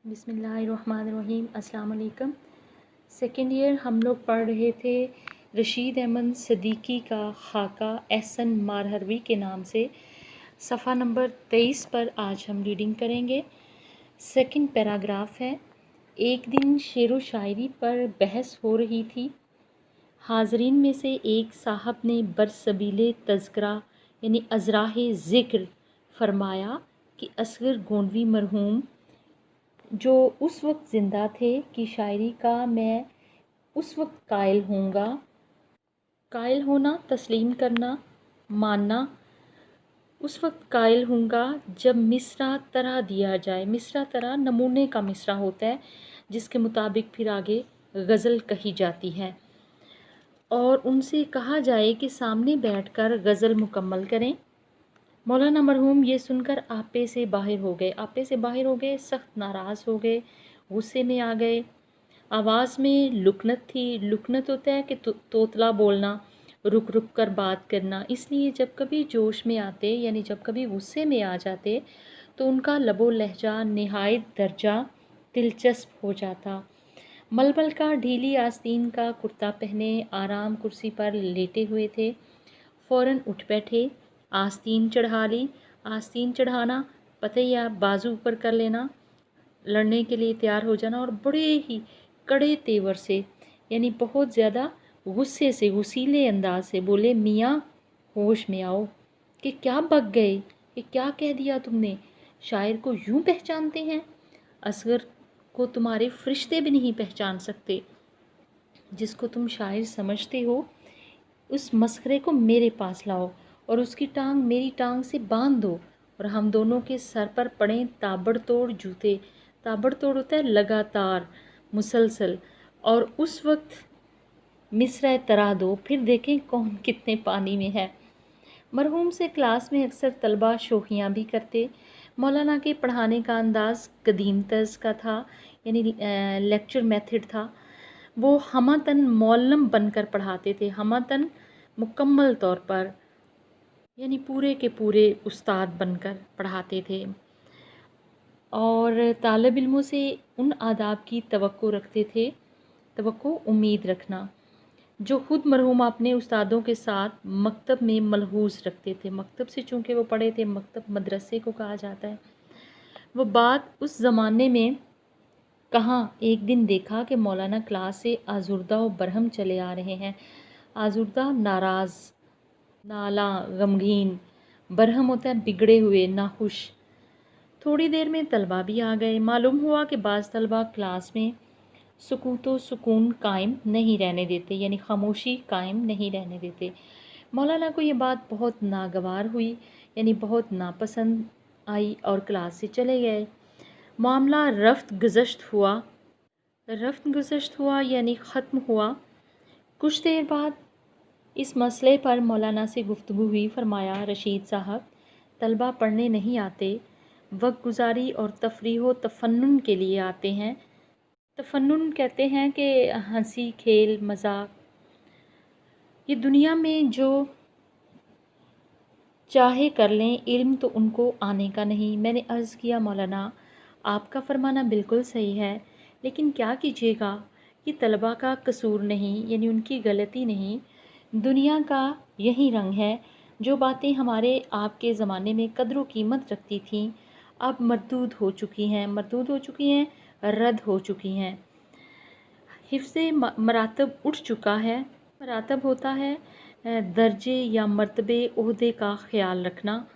बिस्मिल्लाहिर्रहमानिर्रहीम। अस्सलाम वालेकुम। सेकेंड ईयर हम लोग पढ़ रहे थे रशीद अहमद सिद्दीकी का खाका एहसन मारहरवी के नाम से। सफ़ा नंबर 23 पर आज हम रीडिंग करेंगे। सेकंड पैराग्राफ है। एक दिन शेर व शायरी पर बहस हो रही थी। हाज़रीन में से एक साहब ने बरसबीले तज़किरा यानी अज़राहे ज़िक्र फरमाया कि असगर गोंडवी मरहूम जो उस वक्त ज़िंदा थे कि शायरी का मैं उस वक्त कायल होऊंगा। कायल होना, तस्लीम करना, मानना। उस वक्त कायल होऊंगा जब मिसरा तरह दिया जाए। मिसरा तरह नमूने का मिसरा होता है जिसके मुताबिक फिर आगे गज़ल कही जाती है और उनसे कहा जाए कि सामने बैठकर गज़ल मुकम्मल करें। मौलाना मरहूम ये सुनकर आपे से बाहर हो गए। आपे से बाहर हो गए, सख्त नाराज़ हो गए, गुस्से में आ गए। आवाज़ में लुकनत थी। लुकनत होता है कि तोतला बोलना, रुक रुक कर बात करना। इसलिए जब कभी जोश में आते यानी जब कभी गुस्से में आ जाते तो उनका लबो लहजा निहायत दर्जा दिलचस्प हो जाता। मलमल का ढीली आस्तीन का कुर्ता पहने आराम कुर्सी पर लेटे हुए थे। फ़ौरन उठ बैठे, आस्तीन चढ़ा ली। आस्तीन चढ़ाना पता ही है, बाजू ऊपर कर लेना, लड़ने के लिए तैयार हो जाना और बड़े ही कड़े तेवर से यानी बहुत ज़्यादा गुस्से से, गुस्सीले अंदाज से बोले, मियाँ होश में आओ। कि क्या बक गए, कि क्या कह दिया तुमने? शायर को यूं पहचानते हैं? असगर को तुम्हारे फरिश्ते भी नहीं पहचान सकते। जिसको तुम शायर समझते हो उस मस्खरे को मेरे पास लाओ और उसकी टांग मेरी टांग से बांध दो और हम दोनों के सर पर पड़े ताबड़तोड़ जूते। ताबड़तोड़ होता है लगातार, मुसलसल। और उस वक्त मिसरा तरा दो, फिर देखें कौन कितने पानी में है। मरहूम से क्लास में अक्सर तलबा शोखियाँ भी करते। मौलाना के पढ़ाने का अंदाज़ कदीम तर्ज का था यानी लेक्चर मेथड था। वो हमतन मौल्लम बनकर पढ़ाते थे। हमतन मुकम्मल तौर पर यानी पूरे के पूरे उस्ताद बनकर पढ़ाते थे और तालिब इल्मों से उन आदाब की तवक्को रखते थे, तवक्को उम्मीद रखना जो ख़ुद मरहूम अपने उस्तादों के साथ मकतब में मलहूज़ रखते थे। मकतब से चूँकि वो पढ़े थे, मकतब मदरसे को कहा जाता है। वो बात उस ज़माने में कहाँ, एक दिन देखा कि मौलाना क्लास से आजुर्दा और बरहम चले आ रहे हैं। आजुर्दा नाराज़, नाला, गमगीन। बरहम होता है बिगड़े हुए, नाखुश। थोड़ी देर में तलबा भी आ गए। मालूम हुआ कि बाज़ तलबा क्लास में सुकूतो सुकून कायम नहीं रहने देते यानी खामोशी कायम नहीं रहने देते। मौलाना को ये बात बहुत नागवार हुई यानी बहुत नापसंद आई और क्लास से चले गए। मामला रफ्त गुज़श्त हुआ यानी ख़त्म हुआ। कुछ देर बाद इस मसले पर मौलाना से गुफ्तगू हुई। फरमाया, रशीद साहब, तलबा पढ़ने नहीं आते, वक्त गुजारी और तफरीह व तफन्नुन के लिए आते हैं। तफन्नुन कहते हैं कि हंसी, खेल, मजाक। ये दुनिया में जो चाहे कर लें, इल्म तो उनको आने का नहीं। मैंने अर्ज़ किया, मौलाना आपका फरमाना बिल्कुल सही है, लेकिन क्या कीजिएगा, ये तलबा का कसूर नहीं यानी उनकी गलती नहीं, दुनिया का यही रंग है। जो बातें हमारे आपके ज़माने में कदर व कीमत रखती थीं अब मरदूद हो चुकी हैं, रद्द हो चुकी हैं। हिफ्ज़े मरातब उठ चुका है। मरातब होता है दर्जे या मर्तबे, ओहदे का ख़्याल रखना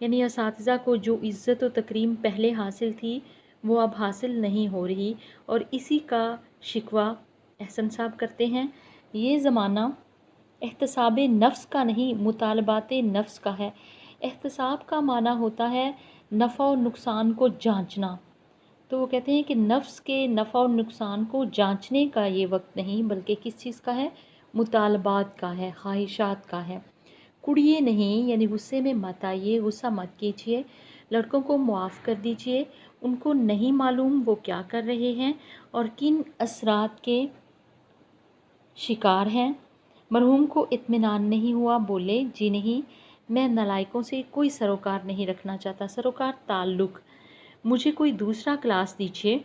यानी असातिज़ा को जो इज़्ज़त व तकरीम पहले हासिल थी वो अब हासिल नहीं हो रही और इसी का शिकवा एहसन साहब करते हैं। ये ज़माना एहतसाब नफ्स का नहीं, मुतालबात नफ्स का है। एहतसाब का माना होता है नफ़ा और नुकसान को जांचना। तो वो कहते हैं कि नफ्स के नफ़ा और नुकसान को जांचने का ये वक्त नहीं, बल्कि किस चीज़ का है, मुतालबात का है, ख्वाहिशात का है। कुड़िए नहीं यानी गुस्से में मत आइए, गुस्सा मत कीजिए। लड़कों को मुआफ़ कर दीजिए। उनको नहीं मालूम वो क्या कर रहे हैं और किन असरात के शिकार हैं। मरहूम को इत्मीनान नहीं हुआ। बोले, जी नहीं, मैं नालायकों से कोई सरोकार नहीं रखना चाहता। सरोकार ताल्लुक़। मुझे कोई दूसरा क्लास दीजिए।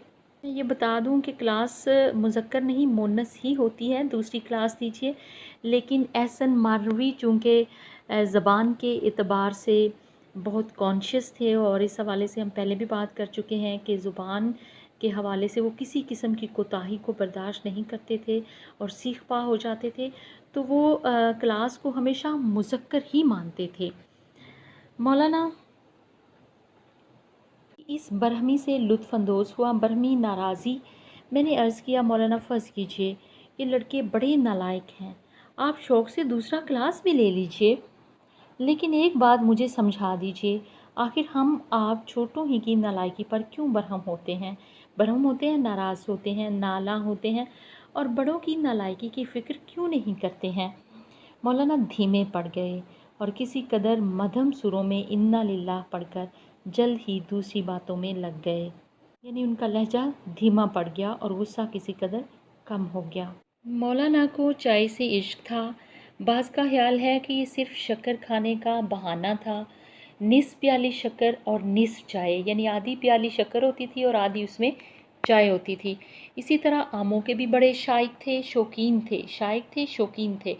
मैं ये बता दूं कि क्लास मुज़क्कर नहीं मुअन्नस ही होती है, दूसरी क्लास दीजिए। लेकिन एहसन मारवी चूँकि ज़बान के एतबार से बहुत कॉन्शियस थे, और इस हवाले से हम पहले भी बात कर चुके हैं कि ज़ुबान के हवाले से वो किसी किस्म की कोताही को बर्दाश्त नहीं करते थे और सीख पा हो जाते थे, तो वो क्लास को हमेशा मुज़क्कर ही मानते थे। मौलाना इस बरहमी से लुत्फ़ अंदोज़ हुआ, बरहमी नाराज़ी। मैंने अर्ज़ किया, मौलाना फ़र्ज़ कीजिए ये लड़के बड़े नालायक हैं, आप शौक़ से दूसरा क्लास भी ले लीजिए, लेकिन एक बात मुझे समझा दीजिए, आखिर हम आप छोटों ही की नालायकी पर क्यों बरहम होते हैं? बरहम होते हैं, नाराज़ होते हैं, नाला होते हैं, और बड़ों की नालायकी की फ़िक्र क्यों नहीं करते हैं? मौलाना धीमे पड़ गए और किसी कदर मध्यम सुरों में इन्ना लिल्लाह पढ़कर जल्द ही दूसरी बातों में लग गए। यानी उनका लहजा धीमा पड़ गया और गुस्सा किसी कदर कम हो गया। मौलाना को चाय से इश्क था। बाज़ का ख्याल है कि ये सिर्फ शक्कर खाने का बहाना था। निस प्याली शक्कर और निस चाय, यानी आधी प्याली शक्कर होती थी और आधी उसमें चाय होती थी। इसी तरह आमों के भी बड़े शाइक थे, शौकीन थे, शाइक थे, शौकीन थे।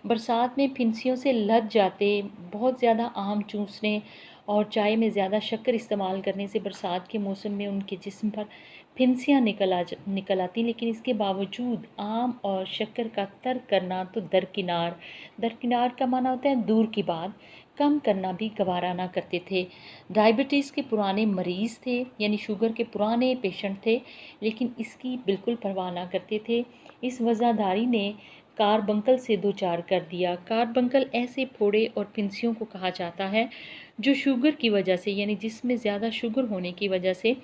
बरसात में फिंसियों से लद जाते, बहुत ज़्यादा आम चूसने और चाय में ज़्यादा शक्कर इस्तेमाल करने से बरसात के मौसम में उनके जिस्म पर फिंसियाँ निकल आती। लेकिन इसके बावजूद आम और शक्कर का तर्क करना तो दरकिनार का माना होता है दूर की बात, कम करना भी गवारा ना करते थे। डायबिटीज़ के पुराने मरीज़ थे, यानी शुगर के पुराने पेशेंट थे, लेकिन इसकी बिल्कुल परवाह ना करते थे। इस वज़ादारी ने कार्बंकल से दो चार कर दिया। कार्बंकल ऐसे फोड़े और फिंसियों को कहा जाता है जो शुगर की वजह से, यानी जिसमें ज़्यादा शुगर होने की वजह से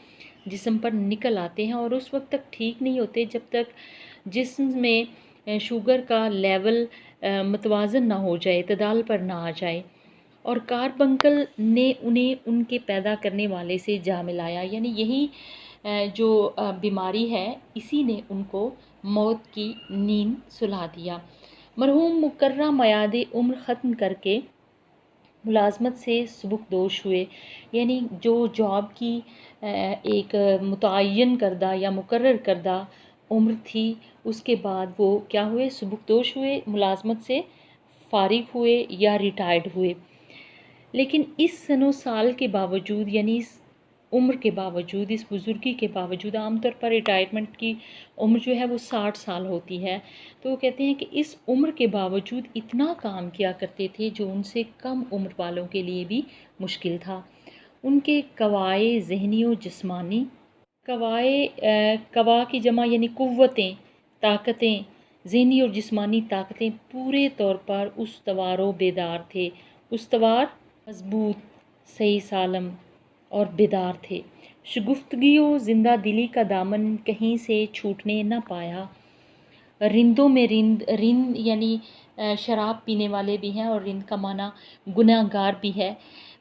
जिस्म पर निकल आते हैं और उस वक्त तक ठीक नहीं होते जब तक जिस्म में शुगर का लेवल मतवाज़न ना हो जाए, इतदाल पर ना आ जाए। और कार्बंकल ने उन्हें उनके पैदा करने वाले से जा मिलाया, यानी यही जो बीमारी है इसी ने उनको मौत की नींद सुला दिया। मरहूम मुकर्रा मयाद उम्र ख़त्म करके मुलाजमत से सुबुकदोश हुए, यानी जो जॉब की एक मुतय्यन करदा या मुकर्रर करदा उम्र थी, उसके बाद वो क्या हुए, सुबुकदोश हुए, मुलाजमत से फारिग हुए या रिटायर्ड हुए। लेकिन इस सनो साल के बावजूद, यानी इस उम्र के बावजूद, इस बुज़ुर्गी के बावजूद, आमतौर पर रिटायरमेंट की उम्र जो है वो 60 साल होती है, तो वो कहते हैं कि इस उम्र के बावजूद इतना काम किया करते थे जो उनसे कम उम्र वालों के लिए भी मुश्किल था। उनके कवाए ज़हनी व जिस्मानी, कवा की जमा यानी कुव्वतें, ताकतें, ज़हनी और जिस्मानी ताकतें पूरे तौर पर उस्तवार व बेदार थे। उस्तवार मजबूत, सही सालम और बेदार थे। शगुफ्तगी व ज़िंदा दिली का दामन कहीं से छूटने न पाया। रिंदों में रिंद यानी शराब पीने वाले भी हैं, और रिंद का माना गुनहगार भी है।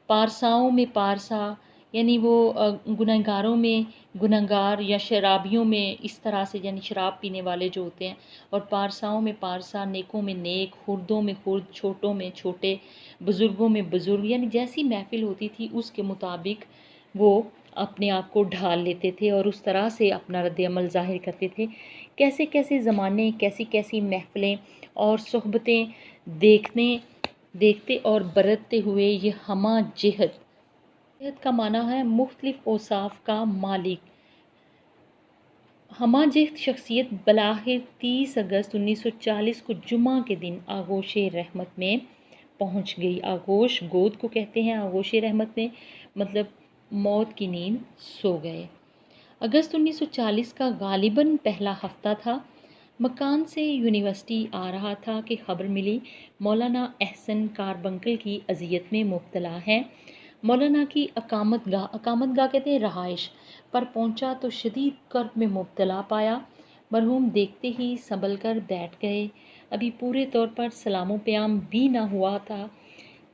पारसाओं में पारसा, यानी वो गुनहगारों में गुनहगार या शराबियों में इस तरह से, यानी शराब पीने वाले जो होते हैं। और पारसाओं में पारसा, नेकों में नेक, खुर्दों में खुर्द, छोटों में छोटे, बुज़ुर्गों में बुज़ुर्ग, यानी जैसी महफिल होती थी उसके मुताबिक वो अपने आप को ढाल लेते थे और उस तरह से अपना रद्द-ए-अमल ज़ाहिर करते थे। कैसे कैसे ज़माने, कैसी कैसी महफिलें और सोहबतें देखते और बरतते हुए ये हमा जिहद का माना है मुख्तलिफ औसाफ का मालिक। हमा जिहद शख्सियत बलाहिर 30 अगस्त 1940 को जुमा के दिन आगोश रहमत में पहुंच गई। आगोश गोद को कहते हैं, आगोश रहमत में मतलब मौत की नींद सो गए। अगस्त 1940 का गालिबन पहला हफ्ता था। मकान से यूनिवर्सिटी आ रहा था कि खबर मिली मौलाना एहसन कार्बंकल की अजियत में मुब्तला है। मौलाना की अकामतगाह कहते हैं रहाइश पर पहुंचा तो शदीद कर्ब में मुब्तला पाया। मरहूम देखते ही संभल कर बैठ गए। अभी पूरे तौर पर सलामो प्याम भी ना हुआ था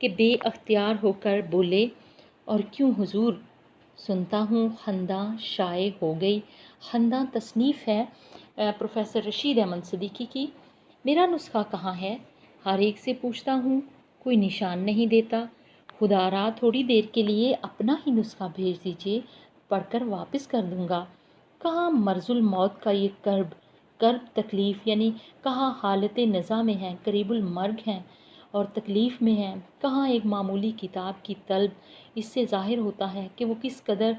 कि बेअख्तियार होकर बोले, और क्यों हुजूर, सुनता हूँ खंदा शाये हो गई। खंदा तसनीफ़ है प्रोफेसर रशीद अहमद सिद्दीकी की। मेरा नुस्खा कहाँ है? हर एक से पूछता हूँ, कोई निशान नहीं देता। खुदारा थोड़ी देर के लिए अपना ही नुस्खा भेज दीजिए, پڑھ کر واپس کر دوں گا۔ کہاں مرض الموت کا یہ کرب تکلیف، یعنی کہاں حالت نزا میں ہیں، قریب المرگ ہیں اور تکلیف میں ہیں، کہاں ایک معمولی کتاب کی طلب۔ اس سے ظاہر ہوتا ہے کہ وہ کس قدر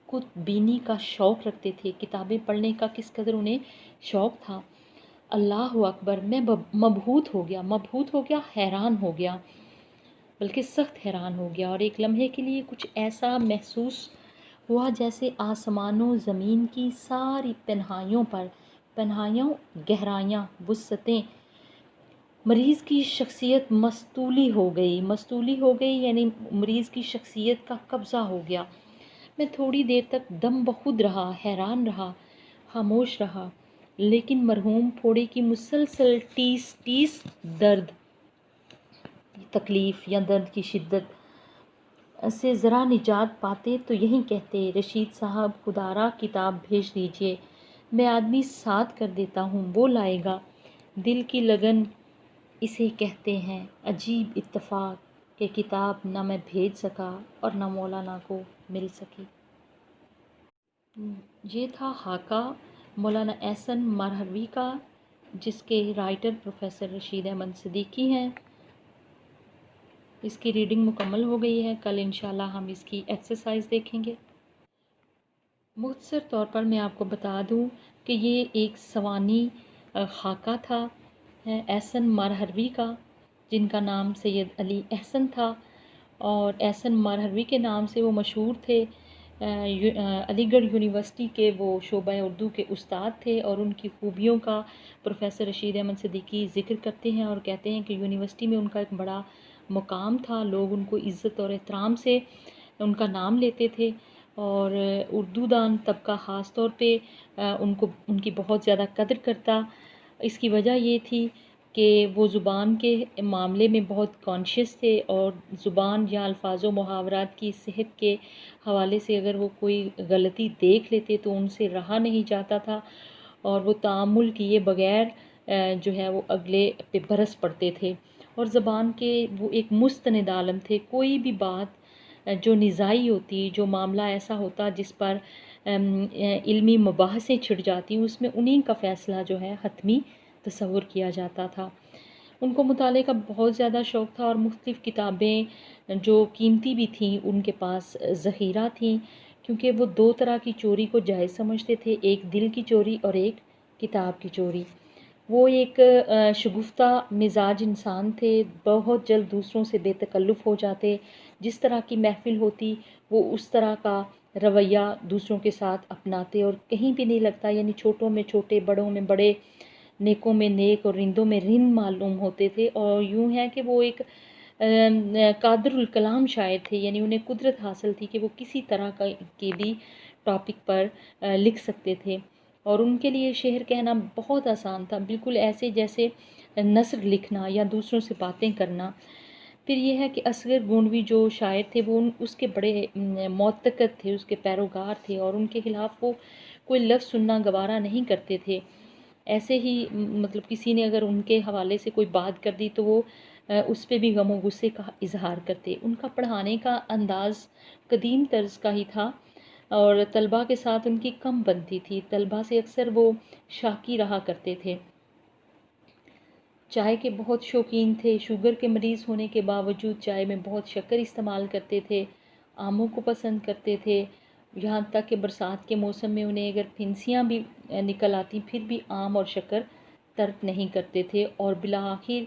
خود بینی کا شوق رکھتے تھے، کتابیں پڑھنے کا کس قدر انہیں شوق تھا۔ اللہ اکبر، میں مبہوت ہو گیا، حیران ہو گیا، بلکہ سخت حیران ہو گیا، اور ایک لمحے کے لیے کچھ ایسا محسوس ہوا جیسے آسمان و زمین کی ساری پنہائیوں گہرائیاں، وسعتیں، مریض کی شخصیت مستولی ہو گئی، یعنی مریض کی شخصیت کا قبضہ ہو گیا۔ میں تھوڑی دیر تک دم بخود رہا، حیران رہا، خاموش رہا، لیکن مرحوم پھوڑے کی مسلسل ٹیس درد، تکلیف یا درد کی شدت سے ذرا نجات پاتے تو یہی کہتے، رشید صاحب خدارا کتاب بھیج دیجئے، میں آدمی ساتھ کر دیتا ہوں، وہ لائے گا۔ دل کی لگن اسے کہتے ہیں۔ عجیب اتفاق کہ کتاب نہ میں بھیج سکا اور نہ مولانا کو مل سکی۔ یہ تھا خاکہ مولانا احسن مارہروی کا، جس کے رائٹر پروفیسر رشید احمد صدیقی ہیں۔ اس کی ریڈنگ مکمل ہو گئی ہے، کل انشاءاللہ ہم اس کی ایکسرسائز دیکھیں گے۔ مختصر طور پر میں آپ کو بتا دوں کہ یہ ایک سوانی خاکہ تھا احسن مارہروی کا، جن کا نام سید علی احسن تھا، اور احسن مارہروی کے نام سے وہ مشہور تھے۔ علی گڑھ یونیورسٹی کے وہ شعبہ اردو کے استاد تھے، اور ان کی خوبیوں کا پروفیسر رشید احمد صدیقی ذکر کرتے ہیں اور کہتے ہیں کہ یونیورسٹی میں ان کا ایک بڑا مقام تھا، لوگ ان کو عزت اور احترام سے ان کا نام لیتے تھے، اور اردو دان طبقہ خاص طور پہ ان کی بہت زیادہ قدر کرتا۔ اس کی وجہ یہ تھی کہ وہ زبان کے معاملے میں بہت کانشیس تھے، اور زبان یا الفاظ و محاورات کی صحت کے حوالے سے اگر وہ کوئی غلطی دیکھ لیتے تو ان سے رہا نہیں جاتا تھا، اور وہ تعامل کیے بغیر جو ہے وہ اگلے پہ برس پڑتے تھے، اور زبان کے وہ ایک مستند عالم تھے۔ کوئی بھی بات جو نزاعی ہوتی، جو معاملہ ایسا ہوتا جس پر علمی مباحثیں چھڑ جاتی، اس میں انہی کا فیصلہ جو ہے حتمی تصور کیا جاتا تھا۔ ان کو مطالعے کا بہت زیادہ شوق تھا، اور مختلف کتابیں جو قیمتی بھی تھیں ان کے پاس ذخیرہ تھیں، کیونکہ وہ دو طرح کی چوری کو جائز سمجھتے تھے، ایک دل کی چوری اور ایک کتاب کی چوری۔ وہ ایک شگفتہ مزاج انسان تھے، بہت جلد دوسروں سے بے تکلف ہو جاتے، جس طرح کی محفل ہوتی وہ اس طرح کا رویہ دوسروں کے ساتھ اپناتے، اور کہیں بھی نہیں لگتا، یعنی چھوٹوں میں چھوٹے، بڑوں میں بڑے، نیکوں میں نیک اور رندوں میں رند معلوم ہوتے تھے، اور یوں ہے کہ وہ ایک قادر الکلام شاعر تھے، یعنی انہیں قدرت حاصل تھی کہ وہ کسی طرح کے بھی ٹاپک پر لکھ سکتے تھے، اور ان کے لیے شعر کہنا بہت آسان تھا، بالکل ایسے جیسے نثر لکھنا یا دوسروں سے باتیں کرنا۔ پھر یہ ہے کہ اصغر گونڈوی جو شاعر تھے وہ اس کے بڑے معتقد تھے، اس کے پیروکار تھے، اور ان کے خلاف وہ کوئی لفظ سننا گوارا نہیں کرتے تھے۔ ایسے ہی مطلب کسی نے اگر ان کے حوالے سے کوئی بات کر دی تو وہ اس پہ بھی غم و غصے کا اظہار کرتے۔ ان کا پڑھانے کا انداز قدیم طرز کا ہی تھا، اور طلباء کے ساتھ ان کی کم بنتی تھی، طلباء سے اکثر وہ شاکی رہا کرتے تھے۔ چائے کے بہت شوقین تھے، شوگر کے مریض ہونے کے باوجود چائے میں بہت شکر استعمال کرتے تھے، آموں کو پسند کرتے تھے، یہاں تک کہ برسات کے موسم میں انہیں اگر پھنسیاں بھی نکل آتی پھر بھی آم اور شکر ترک نہیں کرتے تھے، اور بالآخر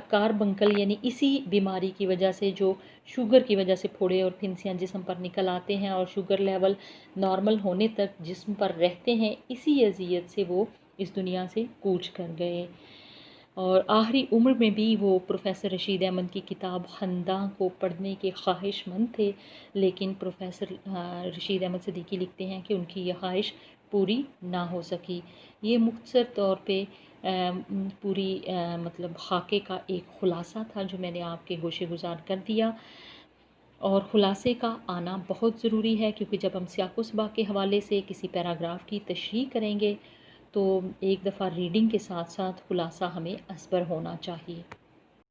کاربنکل یعنی اسی بیماری کی وجہ سے، جو شوگر کی وجہ سے پھوڑے اور پھنسیاں جسم پر نکل آتے ہیں اور شوگر لیول نارمل ہونے تک جسم پر رہتے ہیں، اسی اذیت سے وہ اس دنیا سے کوچ کر گئے، اور آخری عمر میں بھی وہ پروفیسر رشید احمد کی کتاب خنداں کو پڑھنے کے خواہش مند تھے، لیکن پروفیسر رشید احمد صدیقی لکھتے ہیں کہ ان کی یہ خواہش پوری نہ ہو سکی۔ یہ مختصر طور پہ پوری مطلب خاکے کا ایک خلاصہ تھا جو میں نے آپ کے گوشے گزار کر دیا، اور خلاصے کا آنا بہت ضروری ہے، کیونکہ جب ہم سیاق و سباق کے حوالے سے کسی پیراگراف کی تشریح کریں گے تو ایک دفعہ ریڈنگ کے ساتھ ساتھ خلاصہ ہمیں ازبر ہونا چاہیے۔